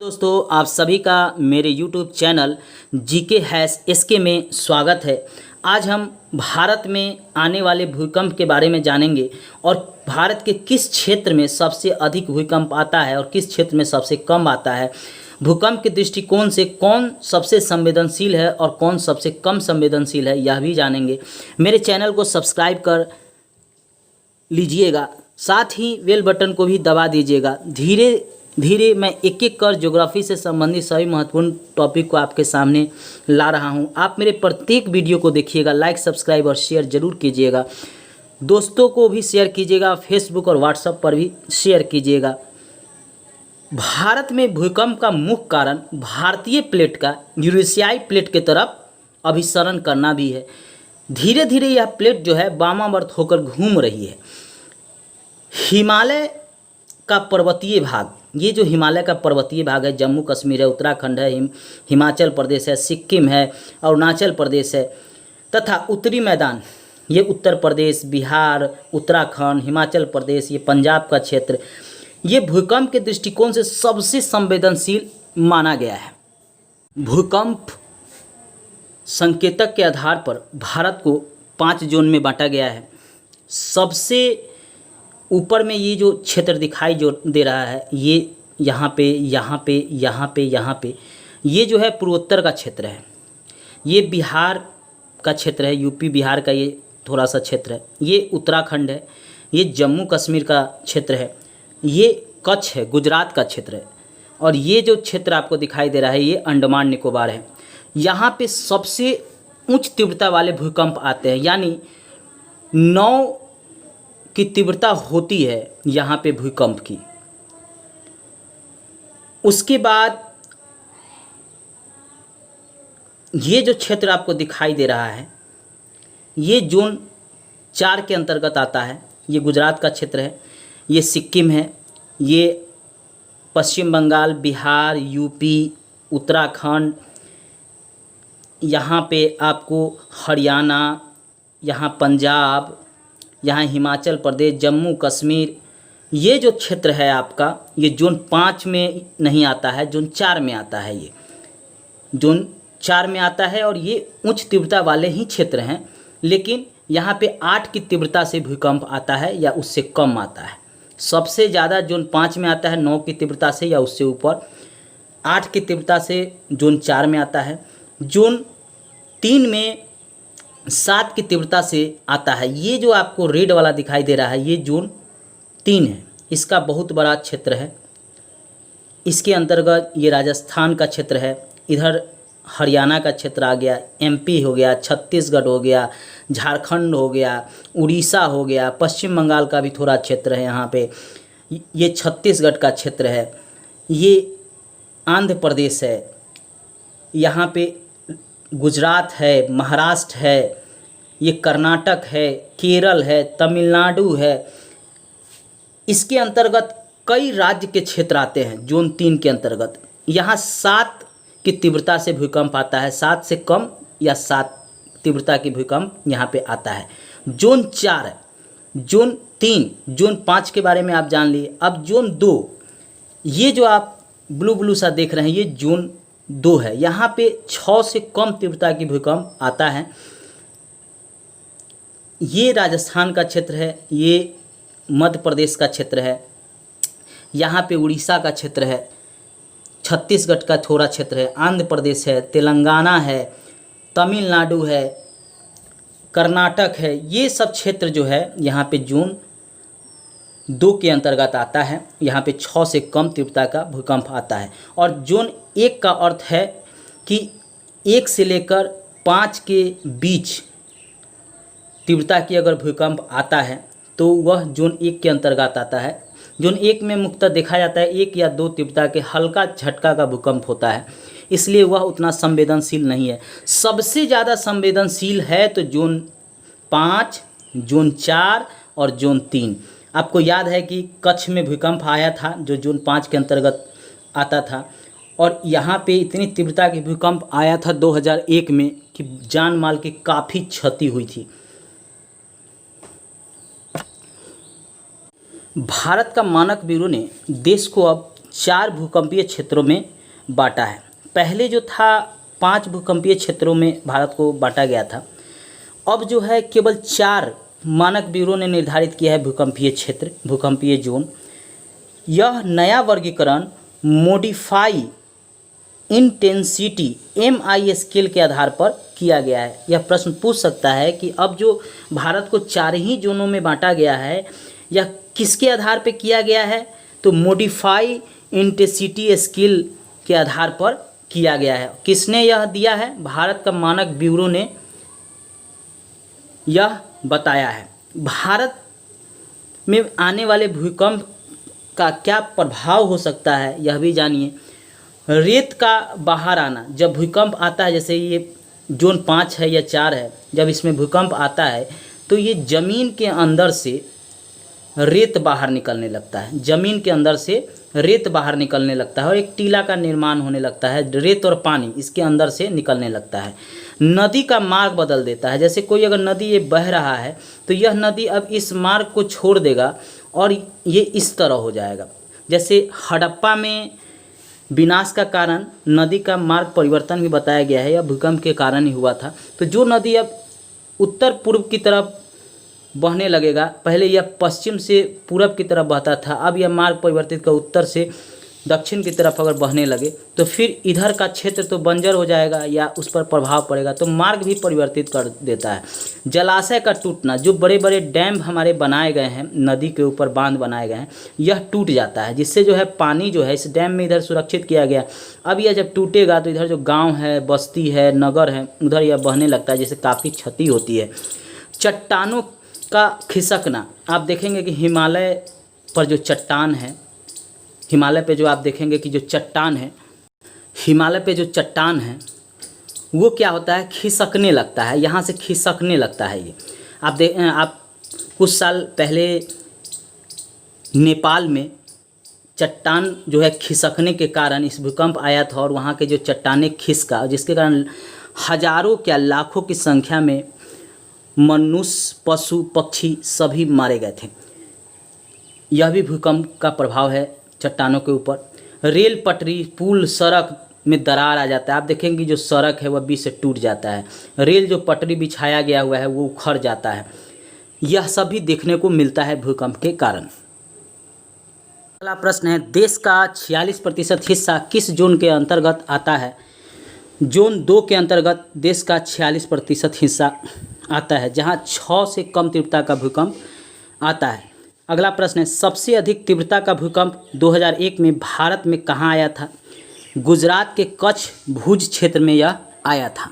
दोस्तों, आप सभी का मेरे YouTube channel GK hash SK में स्वागत है। आज हम भारत में आने वाले भूकंप के बारे में जानेंगे और भारत के किस क्षेत्र में सबसे अधिक भूकंप आता है और किस क्षेत्र में सबसे कम आता है। भूकंप के दृष्टिकोण से कौन सबसे संवेदनशील है और कौन सबसे कम संवेदनशील है, यह भी जानेंगे। मेरे चैनल को सब्सक्राइब कर लीजिएगा, साथ ही बेल बटन को भी दबा दीजिएगा। धीरे धीरे मैं एक एक कर ज्योग्राफी से संबंधित सभी महत्वपूर्ण टॉपिक को आपके सामने ला रहा हूं। आप मेरे प्रत्येक वीडियो को देखिएगा, लाइक सब्सक्राइब और शेयर जरूर कीजिएगा। दोस्तों को भी शेयर कीजिएगा, फेसबुक और व्हाट्सएप पर भी शेयर कीजिएगा। भारत में भूकंप का मुख्य कारण भारतीय प्लेट का यूरेशियाई प्लेट की तरफ अभिसरण करना भी है। धीरे धीरे यह प्लेट जो है वामावर्त होकर घूम रही है। हिमालय का पर्वतीय भाग, ये जो हिमालय का पर्वतीय भाग है, जम्मू कश्मीर है, उत्तराखंड है, हिमाचल प्रदेश है, सिक्किम है, अरुणाचल प्रदेश है, तथा उत्तरी मैदान ये उत्तर प्रदेश, बिहार, उत्तराखंड, हिमाचल प्रदेश, ये पंजाब का क्षेत्र, ये भूकंप के दृष्टिकोण से सबसे संवेदनशील माना गया है। भूकंप संकेतक के आधार पर भारत को 5 जोन में बांटा गया है। सबसे ऊपर में ये जो क्षेत्र दिखाई जो दे रहा है, ये यहाँ पे, यहाँ पे, यहाँ पे, यहाँ पे, ये जो है पूर्वोत्तर का क्षेत्र है। ये बिहार का क्षेत्र है, यूपी बिहार का ये थोड़ा सा क्षेत्र है। ये उत्तराखंड है, ये जम्मू कश्मीर का क्षेत्र है, ये कच्छ है, गुजरात का क्षेत्र है, और ये जो क्षेत्र आपको दिखाई दे रहा है ये अंडमान निकोबार है। यहाँ पे सबसे उच्च तीव्रता वाले भूकंप आते हैं, यानी 9 की तीव्रता होती है यहाँ पे भूकंप की। उसके बाद ये जो क्षेत्र आपको दिखाई दे रहा है ये जोन 4 के अंतर्गत आता है। ये गुजरात का क्षेत्र है, ये सिक्किम है, ये पश्चिम बंगाल, बिहार, यूपी, उत्तराखंड, यहाँ पे आपको हरियाणा, यहाँ पंजाब, यहाँ हिमाचल प्रदेश, जम्मू कश्मीर, ये जो क्षेत्र है आपका, ये जोन 5 में नहीं आता है, जोन 4 में आता है। ये जोन 4 में आता है और ये उच्च तीव्रता वाले ही क्षेत्र हैं, लेकिन यहाँ पे 8 की तीव्रता से भूकंप आता है या उससे कम आता है। सबसे ज़्यादा जोन 5 में आता है 9 की तीव्रता से या उससे ऊपर, 8 की तीव्रता से जोन 4 में आता है, जोन 3 में 7 की तीव्रता से आता है। ये जो आपको रेड वाला दिखाई दे रहा है ये जोन 3 है, इसका बहुत बड़ा क्षेत्र है। इसके अंतर्गत ये राजस्थान का क्षेत्र है, इधर हरियाणा का क्षेत्र आ गया, एमपी हो गया, छत्तीसगढ़ हो गया, झारखंड हो गया, उड़ीसा हो गया, पश्चिम बंगाल का भी थोड़ा क्षेत्र है यहाँ पे, ये छत्तीसगढ़ का क्षेत्र है, ये आंध्र प्रदेश है, यहाँ पे गुजरात है, महाराष्ट्र है, ये कर्नाटक है, केरल है, तमिलनाडु है। इसके अंतर्गत कई राज्य के क्षेत्र आते हैं जोन 3 के अंतर्गत। यहाँ 7 की तीव्रता से भूकंप आता है, 7 से कम या 7 तीव्रता की भूकंप यहाँ पे आता है। जोन 4 है, जोन 3, जोन 5 के बारे में आप जान लिए। अब जोन 2, ये जो आप ब्लू ब्लू सा देख रहे हैं ये जोन 2 है। यहाँ पे 6 से कम तीव्रता की भूकंप आता है। ये राजस्थान का क्षेत्र है, ये मध्य प्रदेश का क्षेत्र है, यहाँ पे उड़ीसा का क्षेत्र है, छत्तीसगढ़ का थोड़ा क्षेत्र है, आंध्र प्रदेश है, तेलंगाना है, तमिलनाडु है, कर्नाटक है। ये सब क्षेत्र जो है यहाँ पे जोन 2 के अंतर्गत आता है। यहाँ पे 6 से कम तीव्रता का भूकंप आता है। और जोन 1 का अर्थ है कि 1 से लेकर 5 के बीच तीव्रता की अगर भूकंप आता है तो वह जोन 1 के अंतर्गत आता है। जोन 1 में मुख्यतः देखा जाता है 1 या 2 तीव्रता के हल्का झटका का भूकंप होता है, इसलिए वह उतना संवेदनशील नहीं है। सबसे ज़्यादा संवेदनशील है तो जोन 5, जोन 4 और जोन 3। आपको याद है कि कच्छ में भूकंप आया था जो जोन 5 के अंतर्गत आता था, और यहाँ पे इतनी तीव्रता की भूकंप आया था 2001 में कि जान माल की काफ़ी क्षति हुई थी। भारत का मानक ब्यूरो ने देश को अब 4 भूकंपीय क्षेत्रों में बांटा है। पहले जो था 5 भूकंपीय क्षेत्रों में भारत को बांटा गया था, अब जो है केवल 4 मानक ब्यूरो ने निर्धारित किया है भूकंपीय क्षेत्र, भूकंपीय जोन। यह नया वर्गीकरण मॉडिफाई इंटेंसिटी MI स्केल के आधार पर किया गया है। यह प्रश्न पूछ सकता है कि अब जो भारत को 4 ही जोनों में बांटा गया है, यह किसके आधार पर किया गया है? तो मॉडिफाई इंटेंसिटी स्केल के आधार पर किया गया है। किसने यह दिया है? भारत का मानक ब्यूरो ने यह बताया है। भारत में आने वाले भूकंप का क्या प्रभाव हो सकता है, यह भी जानिए। रेत का बाहर आना, जब भूकंप आता है, जैसे ये जोन 5 है या 4 है, जब इसमें भूकंप आता है तो ये ज़मीन के अंदर से रेत बाहर निकलने लगता है, ज़मीन के अंदर से रेत बाहर निकलने लगता है और एक टीला का निर्माण होने लगता है। रेत और पानी इसके अंदर से निकलने लगता है। नदी का मार्ग बदल देता है। जैसे कोई अगर नदी ये बह रहा है तो यह नदी अब इस मार्ग को छोड़ देगा और ये इस तरह हो जाएगा। जैसे हड़प्पा में विनाश का कारण नदी का मार्ग परिवर्तन भी बताया गया है, यह भूकंप के कारण ही हुआ था। तो जो नदी अब उत्तर पूर्व की तरफ बहने लगेगा, पहले यह पश्चिम से पूरब की तरफ बहता था, अब यह मार्ग परिवर्तित कर उत्तर से दक्षिण की तरफ अगर बहने लगे तो फिर इधर का क्षेत्र तो बंजर हो जाएगा या उस पर प्रभाव पड़ेगा, तो मार्ग भी परिवर्तित कर देता है। जलाशय का टूटना, जो बड़े बड़े डैम हमारे बनाए गए हैं, नदी के ऊपर बांध बनाए गए हैं, यह टूट जाता है, जिससे जो है पानी जो है इस डैम में इधर सुरक्षित किया गया। अब यह जब टूटेगा तो इधर जो गाँव है, बस्ती है, नगर है, उधर यह बहने लगता है, जिससे काफ़ी क्षति होती है। चट्टानों का खिसकना, आप देखेंगे कि हिमालय पर जो चट्टान है, हिमालय पे जो आप देखेंगे कि जो चट्टान है, हिमालय पे जो चट्टान है वो क्या होता है, खिसकने लगता है, यहाँ से खिसकने लगता है। ये आप कुछ साल पहले नेपाल में चट्टान जो है खिसकने के कारण इस भूकंप आया था और वहाँ के जो चट्टानें खिसका, जिसके कारण हजारों क्या लाखों की संख्या में मनुष्य, पशु, पक्षी सभी मारे गए थे। यह भी भूकंप का प्रभाव है चट्टानों के ऊपर। रेल पटरी, पुल, सड़क में दरार आ जाता है। आप देखेंगे जो सड़क है वह बीच से टूट जाता है, रेल जो पटरी बिछाया गया हुआ है वो उखड़ जाता है। यह सभी देखने को मिलता है भूकंप के कारण। अगला प्रश्न है, देश का 46% हिस्सा किस जोन के अंतर्गत आता है? जोन 2 के अंतर्गत देश का 46% हिस्सा आता है, जहां 6 से कम तीव्रता का भूकंप आता है। अगला प्रश्न है, सबसे अधिक तीव्रता का भूकंप 2001 में भारत में कहाँ आया था? गुजरात के कच्छ भुज क्षेत्र में यह आया था।